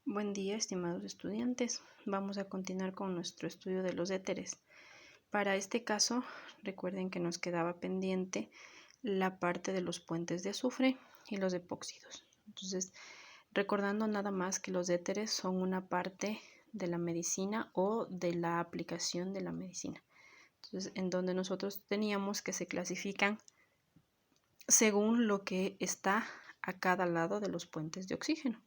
Buen día, estimados estudiantes. Vamos a continuar con nuestro estudio de los éteres. Para este caso, recuerden que nos quedaba pendiente la parte de los puentes de azufre y los epóxidos. Entonces, recordando nada más que los éteres son una parte de la medicina o de la aplicación de la medicina. Entonces, en donde nosotros teníamos que se clasifican según lo que está a cada lado de los puentes de oxígeno.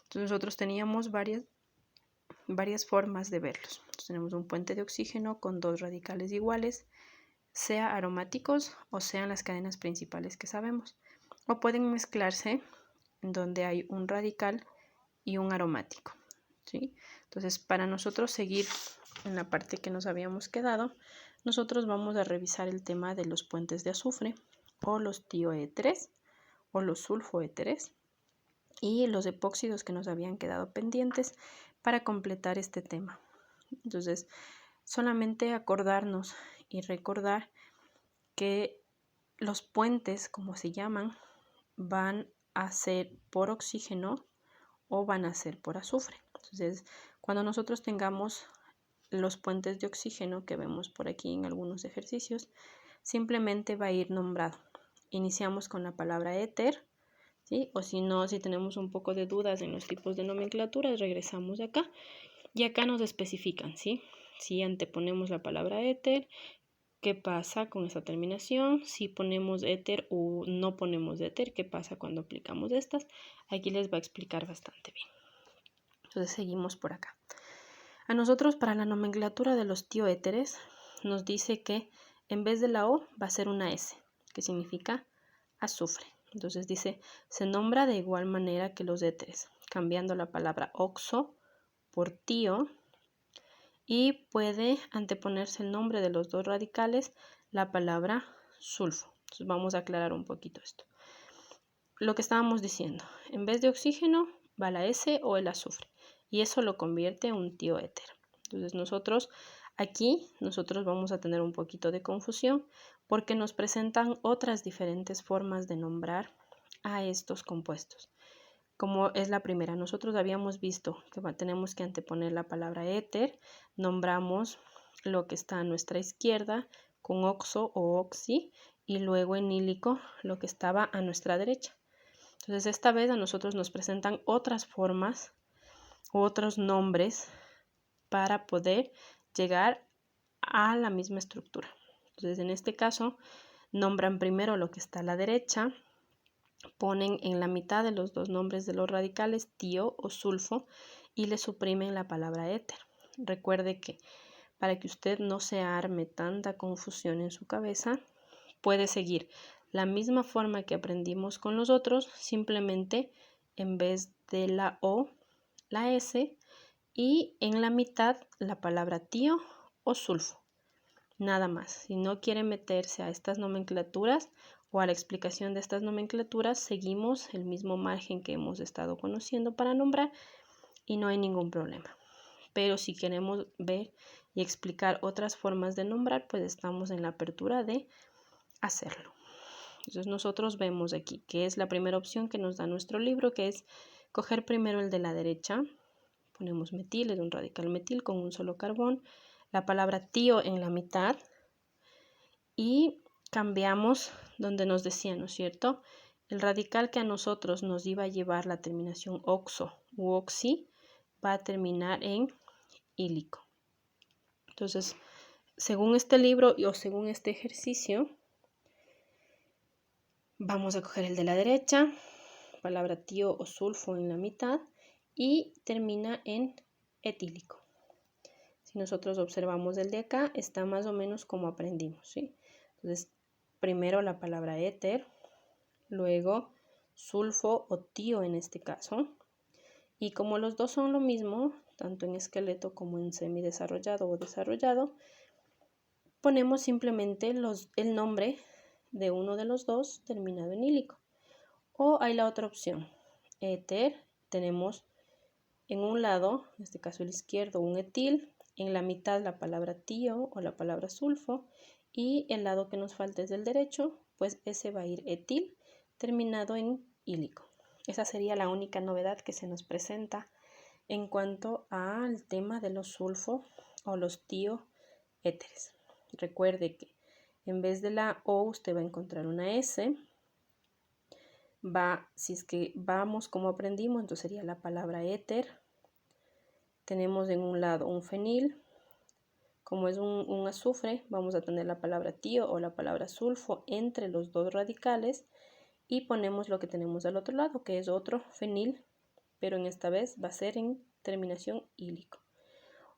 Entonces nosotros teníamos varias formas de verlos. Entonces, tenemos un puente de oxígeno con dos radicales iguales, sea aromáticos o sean las cadenas principales que sabemos. O pueden mezclarse en donde hay un radical y un aromático, ¿sí? Entonces, para nosotros seguir en la parte que nos habíamos quedado, nosotros vamos a revisar el tema de los puentes de azufre o los tioéteres o los sulfoéteres y los epóxidos que nos habían quedado pendientes para completar este tema. Entonces, solamente acordarnos y recordar que los puentes, como se llaman, van a ser por oxígeno o van a ser por azufre. Entonces, cuando nosotros tengamos los puentes de oxígeno que vemos por aquí en algunos ejercicios, simplemente va a ir nombrado. Iniciamos con la palabra éter, ¿sí? O si no, si tenemos un poco de dudas en los tipos de nomenclaturas, regresamos de acá y acá nos especifican, ¿sí? Si anteponemos la palabra éter, ¿qué pasa con esta terminación? Si ponemos éter o no ponemos éter, ¿qué pasa cuando aplicamos estas? Aquí les va a explicar bastante bien. Entonces seguimos por acá. A nosotros para la nomenclatura de los tioéteres nos dice que en vez de la O va a ser una S, que significa azufre. Entonces dice, se nombra de igual manera que los éteres, cambiando la palabra oxo por tio y puede anteponerse el nombre de los dos radicales la palabra sulfo. Entonces vamos a aclarar un poquito esto. Lo que estábamos diciendo, en vez de oxígeno va la S o el azufre y eso lo convierte en un tioéter. Entonces nosotros vamos a tener un poquito de confusión porque nos presentan otras diferentes formas de nombrar a estos compuestos. Como es la primera, nosotros habíamos visto que tenemos que anteponer la palabra éter, nombramos lo que está a nuestra izquierda con oxo o oxi y luego en nílico lo que estaba a nuestra derecha. Entonces esta vez a nosotros nos presentan otras formas u otros nombres para poder llegar a la misma estructura. Entonces en este caso nombran primero lo que está a la derecha, ponen en la mitad de los dos nombres de los radicales tio o sulfo y le suprimen la palabra éter. Recuerde que para que usted no se arme tanta confusión en su cabeza, puede seguir la misma forma que aprendimos con los otros, simplemente en vez de la O, la S y en la mitad la palabra tio o sulfo. Nada más. Si no quiere meterse a estas nomenclaturas o a la explicación de estas nomenclaturas, seguimos el mismo margen que hemos estado conociendo para nombrar y no hay ningún problema. Pero si queremos ver y explicar otras formas de nombrar, pues estamos en la apertura de hacerlo. Entonces nosotros vemos aquí que es la primera opción que nos da nuestro libro, que es coger primero el de la derecha. Ponemos metil, es un radical metil con un solo carbón, la palabra tio en la mitad y cambiamos donde nos decía, ¿no es cierto? El radical que a nosotros nos iba a llevar la terminación oxo u oxi va a terminar en ílico. Entonces, según este libro o según este ejercicio, vamos a coger el de la derecha, palabra tio o sulfo en la mitad y termina en etílico. Si nosotros observamos el de acá, está más o menos como aprendimos, ¿sí? Entonces, primero la palabra éter, luego sulfo o tio en este caso. Y como los dos son lo mismo, tanto en esqueleto como en semidesarrollado o desarrollado, ponemos simplemente el nombre de uno de los dos terminado en ílico. O hay la otra opción, éter, tenemos en un lado, en este caso el izquierdo, un etil, en la mitad la palabra tio o la palabra sulfo y el lado que nos falta es del derecho, pues ese va a ir etil terminado en ílico. Esa sería la única novedad que se nos presenta en cuanto al tema de los sulfo o los tioéteres. Recuerde que en vez de la O usted va a encontrar una S. Si es que vamos como aprendimos, entonces sería la palabra éter. Tenemos en un lado un fenil. Como es un azufre, vamos a tener la palabra tio o la palabra sulfo entre los dos radicales y ponemos lo que tenemos al otro lado, que es otro fenil, pero en esta vez va a ser en terminación ílico.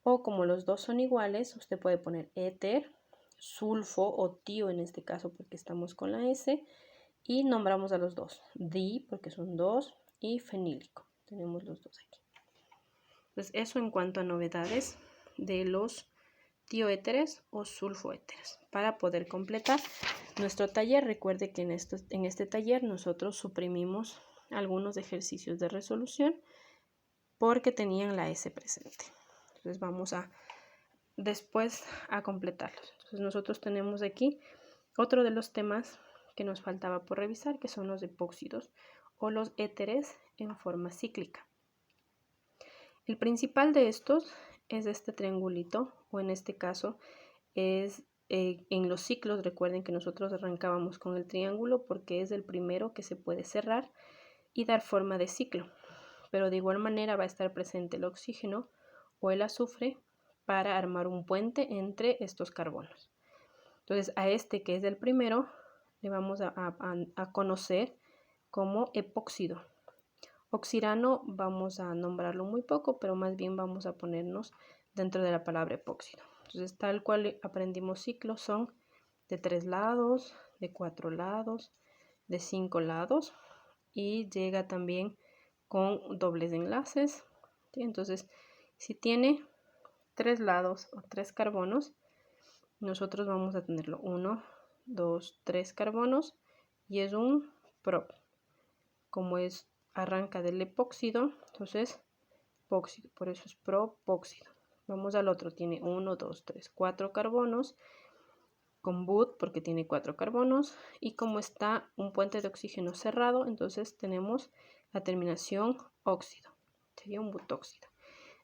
O como los dos son iguales, usted puede poner éter, sulfo o tio en este caso porque estamos con la S, y nombramos a los dos, di porque son dos y fenílico. Tenemos los dos aquí. Pues eso en cuanto a novedades de los tioéteres o sulfoéteres. Para poder completar nuestro taller, recuerde que en este taller nosotros suprimimos algunos ejercicios de resolución porque tenían la S presente. Entonces vamos después a completarlos. Entonces nosotros tenemos aquí otro de los temas que nos faltaba por revisar, que son los epóxidos o los éteres en forma cíclica. El principal de estos es este triangulito, o en este caso es en los ciclos. Recuerden que nosotros arrancábamos con el triángulo porque es el primero que se puede cerrar y dar forma de ciclo, pero de igual manera va a estar presente el oxígeno o el azufre para armar un puente entre estos carbonos. Entonces a este que es el primero le vamos a conocer como epóxido. Oxirano vamos a nombrarlo muy poco, pero más bien vamos a ponernos dentro de la palabra epóxido. Entonces, tal cual aprendimos ciclos, son de 3 lados, de 4 lados, de 5 lados y llega también con dobles enlaces. ¿Sí? Entonces, si tiene 3 lados o 3 carbonos, nosotros vamos a tenerlo 1, 2, 3 carbonos y es un prop. Como arranca del epóxido, entonces epóxido, por eso es propóxido. Vamos al otro, tiene 1, 2, 3, 4 carbonos, con but porque tiene 4 carbonos, y como está un puente de oxígeno cerrado, entonces tenemos la terminación óxido, sería un butóxido.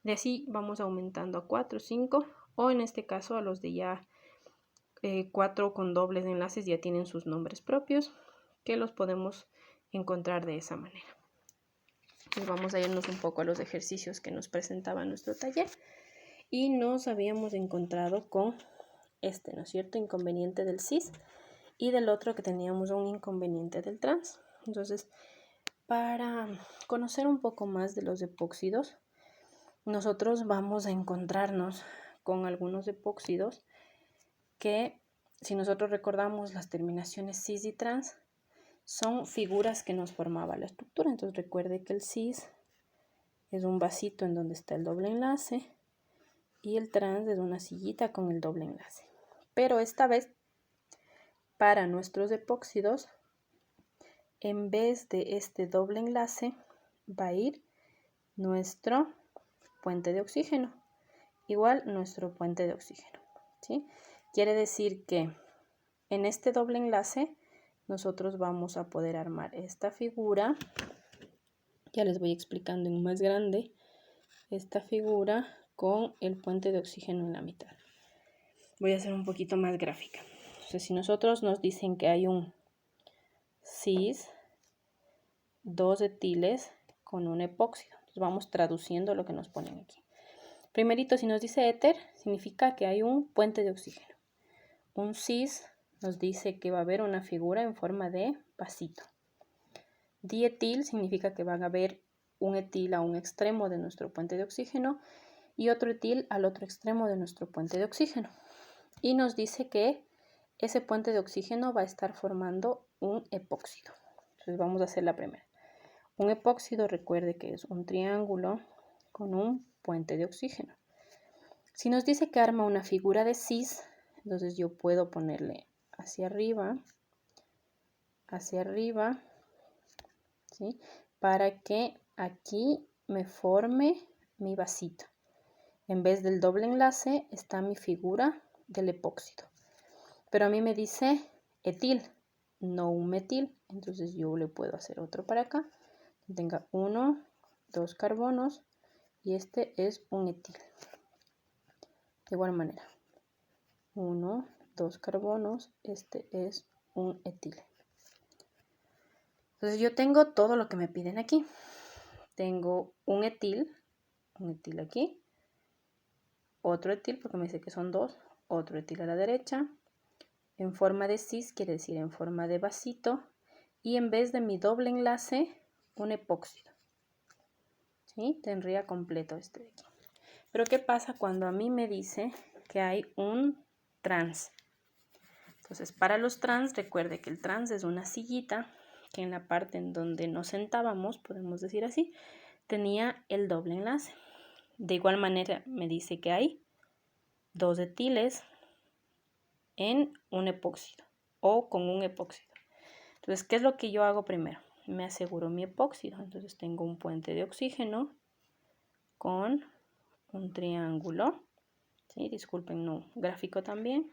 De así vamos aumentando a 4, 5, o en este caso a los de ya 4 con dobles enlaces ya tienen sus nombres propios, que los podemos encontrar de esa manera. Pues vamos a irnos un poco a los ejercicios que nos presentaba nuestro taller y nos habíamos encontrado con este, ¿no es cierto?, inconveniente del cis, y del otro que teníamos un inconveniente del trans. Entonces, para conocer un poco más de los epóxidos, nosotros vamos a encontrarnos con algunos epóxidos que, si nosotros recordamos las terminaciones cis y trans, son figuras que nos formaba la estructura. Entonces recuerde que el cis es un vasito en donde está el doble enlace y el trans es una sillita con el doble enlace. Pero esta vez, para nuestros epóxidos, en vez de este doble enlace, va a ir nuestro puente de oxígeno. Igual nuestro puente de oxígeno, ¿sí? Quiere decir que en este doble enlace nosotros vamos a poder armar esta figura. Ya les voy explicando en más grande esta figura con el puente de oxígeno en la mitad. Voy a hacer un poquito más gráfica. Entonces, si nosotros nos dicen que hay un cis, 2 etiles con un epóxido, entonces vamos traduciendo lo que nos ponen aquí. Primerito, si nos dice éter, significa que hay un puente de oxígeno. Un cis nos dice que va a haber una figura en forma de vasito. Dietil significa que van a haber un etil a un extremo de nuestro puente de oxígeno y otro etil al otro extremo de nuestro puente de oxígeno. Y nos dice que ese puente de oxígeno va a estar formando un epóxido. Entonces vamos a hacer la primera. Un epóxido, recuerde que es un triángulo con un puente de oxígeno. Si nos dice que arma una figura de cis, entonces yo puedo ponerle hacia arriba, ¿sí?, para que aquí me forme mi vasito. En vez del doble enlace está mi figura del epóxido. Pero a mí me dice etil, no un metil. Entonces yo le puedo hacer otro para acá. Tenga 1, 2 carbonos y este es un etil. De igual manera, 1, 2 carbonos, este es un etil. Entonces yo tengo todo lo que me piden aquí. Tengo un etil aquí, otro etil porque me dice que son 2, otro etil a la derecha, en forma de cis, quiere decir en forma de vasito, y en vez de mi doble enlace, un epóxido. ¿Sí? Tendría completo este de aquí. Pero ¿qué pasa cuando a mí me dice que hay un trans? Entonces, para los trans, recuerde que el trans es una sillita que en la parte en donde nos sentábamos, podemos decir así, tenía el doble enlace. De igual manera, me dice que hay 2 etiles en un epóxido o con un epóxido. Entonces, ¿qué es lo que yo hago primero? Me aseguro mi epóxido. Entonces, tengo un puente de oxígeno con un triángulo. ¿Sí? Disculpen, no, gráfico también.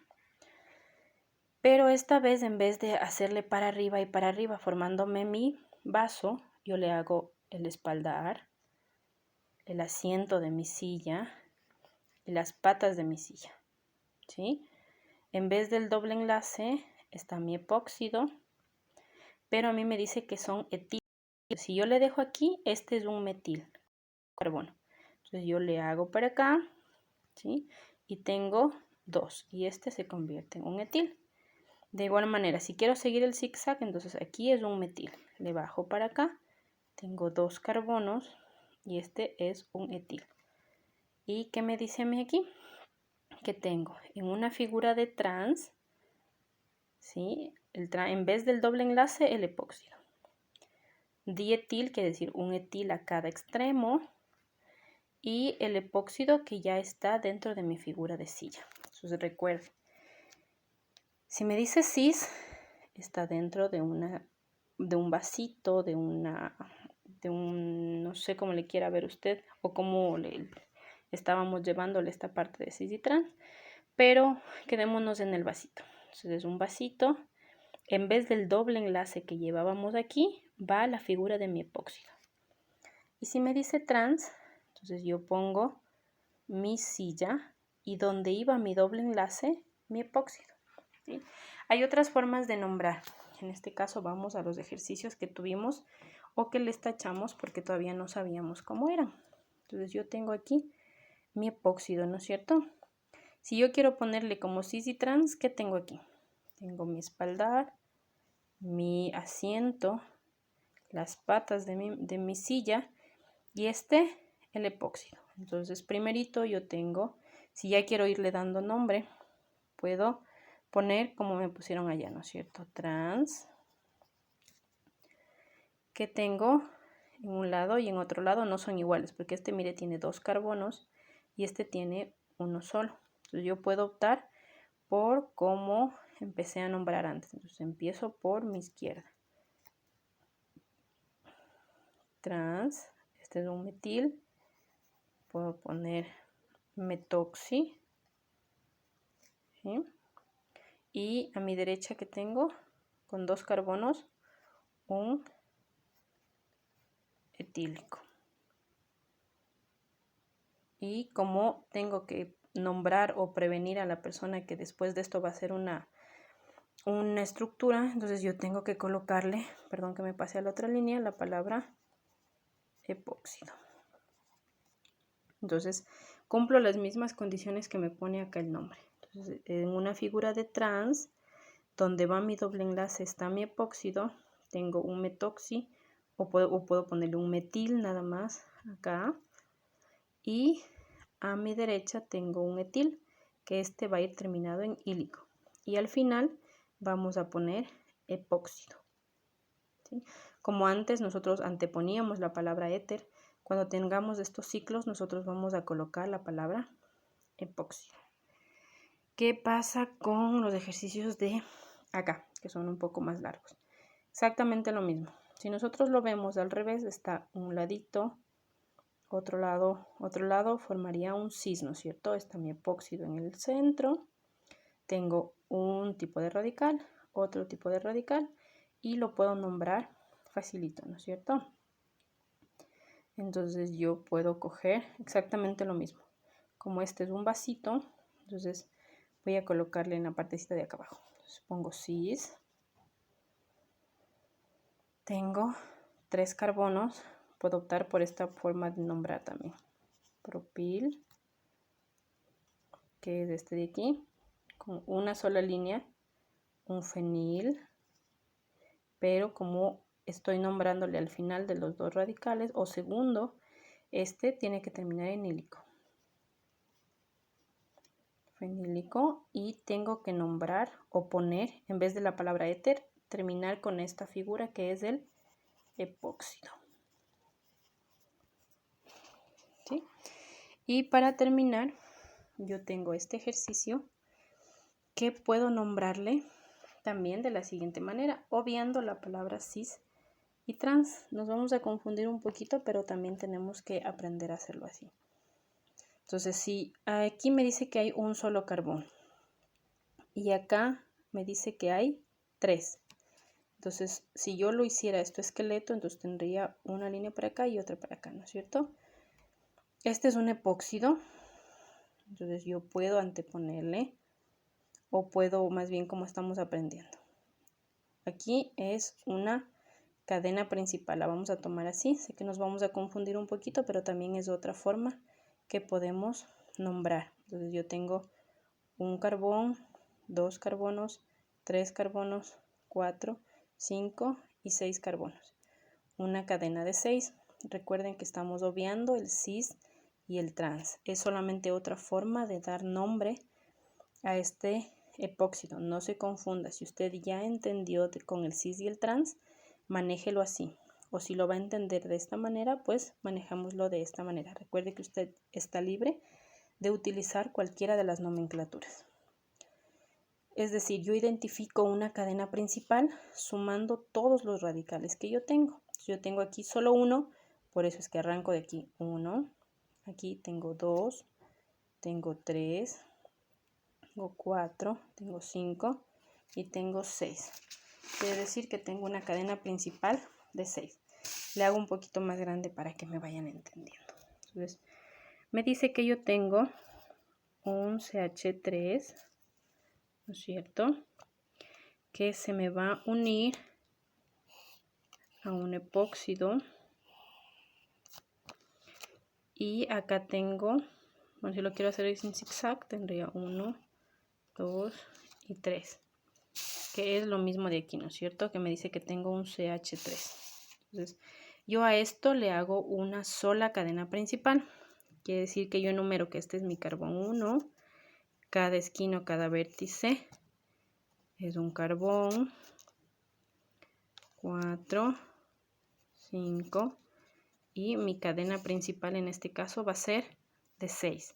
Pero esta vez, en vez de hacerle para arriba y para arriba, formándome mi vaso, yo le hago el espaldar, el asiento de mi silla y las patas de mi silla. ¿Sí? En vez del doble enlace está mi epóxido, pero a mí me dice que son etiles. Si yo le dejo aquí, este es un metil, carbono. Entonces yo le hago para acá, ¿sí? Y tengo 2, y este se convierte en un etil. De igual manera, si quiero seguir el zigzag, entonces aquí es un metil. Le bajo para acá, tengo 2 carbonos y este es un etil. ¿Y qué me dice a mí aquí? Que tengo en una figura de trans, ¿sí? En vez del doble enlace, el epóxido. Dietil, quiere decir un etil a cada extremo. Y el epóxido que ya está dentro de mi figura de silla. Entonces recuerden, si me dice cis, está dentro de un vasito, no sé cómo le quiera ver usted, o cómo estábamos llevándole esta parte de cis y trans, pero quedémonos en el vasito. Entonces es un vasito, en vez del doble enlace que llevábamos aquí, va la figura de mi epóxido. Y si me dice trans, entonces yo pongo mi silla y donde iba mi doble enlace, mi epóxido. ¿Sí? Hay otras formas de nombrar. En este caso vamos a los ejercicios que tuvimos o que les tachamos porque todavía no sabíamos cómo eran. Entonces yo tengo aquí mi epóxido, ¿no es cierto? Si yo quiero ponerle como cis y trans, ¿qué tengo aquí? Tengo mi espaldar, mi asiento, las patas de mi silla y el epóxido. Entonces primerito yo tengo, si ya quiero irle dando nombre, puedo poner como me pusieron allá, ¿no es cierto? Trans, que tengo en un lado y en otro lado no son iguales, porque este, mire, tiene 2 carbonos y este tiene uno solo. Entonces yo puedo optar por cómo empecé a nombrar antes. Entonces empiezo por mi izquierda. Trans, este es un metil. Puedo poner metoxi. ¿Sí? Y a mi derecha que tengo con 2 carbonos un etílico. Y como tengo que nombrar o prevenir a la persona que después de esto va a hacer una estructura, entonces yo tengo que colocarle, perdón que me pase a la otra línea, la palabra epóxido. Entonces cumplo las mismas condiciones que me pone acá el nombre. Entonces en una figura de trans, donde va mi doble enlace está mi epóxido, tengo un metoxi o puedo ponerle un metil nada más acá. Y a mi derecha tengo un etil, que este va a ir terminado en ílico. Y al final vamos a poner epóxido. ¿Sí? Como antes nosotros anteponíamos la palabra éter, cuando tengamos estos ciclos nosotros vamos a colocar la palabra epóxido. ¿Qué pasa con los ejercicios de acá, que son un poco más largos? Exactamente lo mismo. Si nosotros lo vemos al revés, está un ladito, otro lado formaría un cis, ¿no es cierto? Está mi epóxido en el centro. Tengo un tipo de radical, otro tipo de radical y lo puedo nombrar facilito, ¿no es cierto? Entonces yo puedo coger exactamente lo mismo. Como este es un vasito, entonces voy a colocarle en la partecita de acá abajo. Entonces pongo cis. Tengo 3 carbonos. Puedo optar por esta forma de nombrar también. Propil, que es este de aquí, con una sola línea, un fenil, pero como estoy nombrándole al final de los 2 radicales o segundo, este tiene que terminar en ílico. Fenílico, y tengo que nombrar o poner, en vez de la palabra éter, terminar con esta figura que es el epóxido. ¿Sí? Y para terminar, yo tengo este ejercicio que puedo nombrarle también de la siguiente manera, obviando la palabra cis y trans. Nos vamos a confundir un poquito, pero también tenemos que aprender a hacerlo así. Entonces, si aquí me dice que hay un solo carbón y acá me dice que hay 3. Entonces, si yo lo hiciera esto esqueleto, entonces tendría una línea para acá y otra para acá, ¿no es cierto? Este es un epóxido, entonces yo puedo anteponerle, o puedo más bien como estamos aprendiendo. Aquí es una cadena principal, la vamos a tomar así. Sé que nos vamos a confundir un poquito, pero también es otra forma que podemos nombrar. Entonces yo tengo un carbón, 2 carbonos, 3 carbonos, 4, 5 y 6 carbonos. Una cadena de 6. Recuerden que estamos obviando el cis y el trans. Es solamente otra forma de dar nombre a este epóxido. No se confunda. Si usted ya entendió con el cis y el trans, manéjelo así. O si lo va a entender de esta manera, pues manejámoslo de esta manera. Recuerde que usted está libre de utilizar cualquiera de las nomenclaturas. Es decir, yo identifico una cadena principal sumando todos los radicales que yo tengo. Yo tengo aquí solo uno, por eso es que arranco de aquí 1. Aquí tengo 2, tengo 3, tengo 4, tengo 5 y tengo 6. Quiere decir que tengo una cadena principal de 6. Le hago un poquito más grande para que me vayan entendiendo. Entonces, me dice que yo tengo un CH3, ¿no es cierto?, que se me va a unir a un epóxido. Y acá tengo, bueno, si lo quiero hacer en zigzag, tendría 1, 2 y 3, que es lo mismo de aquí, ¿no es cierto?, que me dice que tengo un CH3. Entonces, yo a esto le hago una sola cadena principal. Quiere decir que yo enumero que este es mi carbón 1, cada esquina o cada vértice es un carbón, 4, 5, y mi cadena principal en este caso va a ser de 6.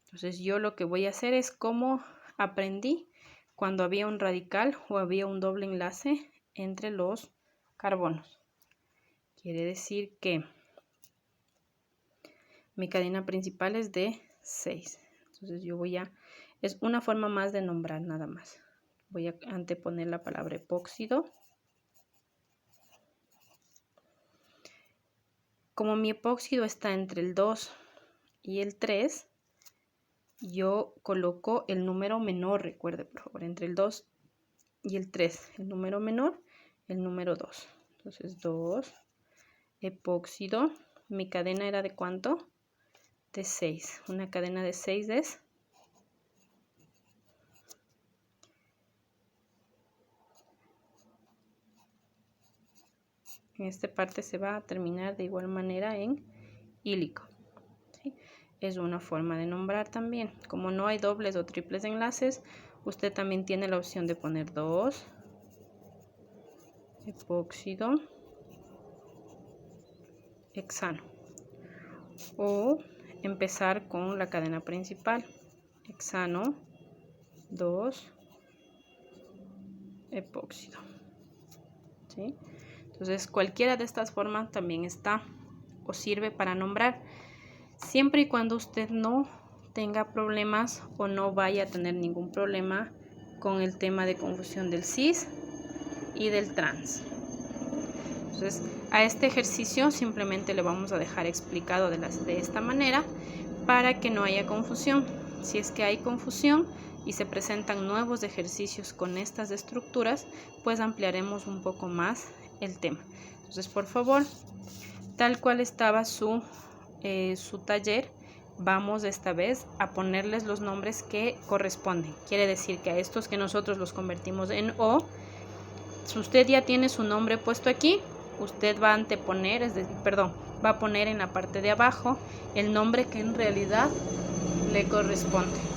Entonces yo lo que voy a hacer es como aprendí cuando había un radical o había un doble enlace entre los carbonos. Quiere decir que mi cadena principal es de 6. Entonces yo voy a, es una forma más de nombrar nada más. Voy a anteponer la palabra epóxido. Como mi epóxido está entre el 2 y el 3, yo coloco el número menor, recuerde por favor, entre el 2 y el 3, el número menor, el número 2. Entonces 2, epóxido, mi cadena era de ¿cuánto? De 6. Una cadena de 6 es en esta parte se va a terminar de igual manera en ílico. ¿Sí? Es una forma de nombrar también. Como no hay dobles o triples enlaces, usted también tiene la opción de poner 2, epóxido, hexano. O empezar con la cadena principal. Hexano, 2, epóxido. ¿Sí? Entonces cualquiera de estas formas también está o sirve para nombrar, siempre y cuando usted no tenga problemas o no vaya a tener ningún problema con el tema de confusión del cis y del trans. Entonces A este ejercicio simplemente le vamos a dejar explicado de esta manera para que no haya confusión. Si es que hay confusión y se presentan nuevos ejercicios con estas estructuras, pues ampliaremos un poco más el tema. Entonces, por favor, tal cual estaba su taller, vamos esta vez a ponerles los nombres que corresponden. Quiere decir que a estos que nosotros los convertimos en O, si usted ya tiene su nombre puesto aquí, usted va a anteponer, va a poner en la parte de abajo el nombre que en realidad le corresponde.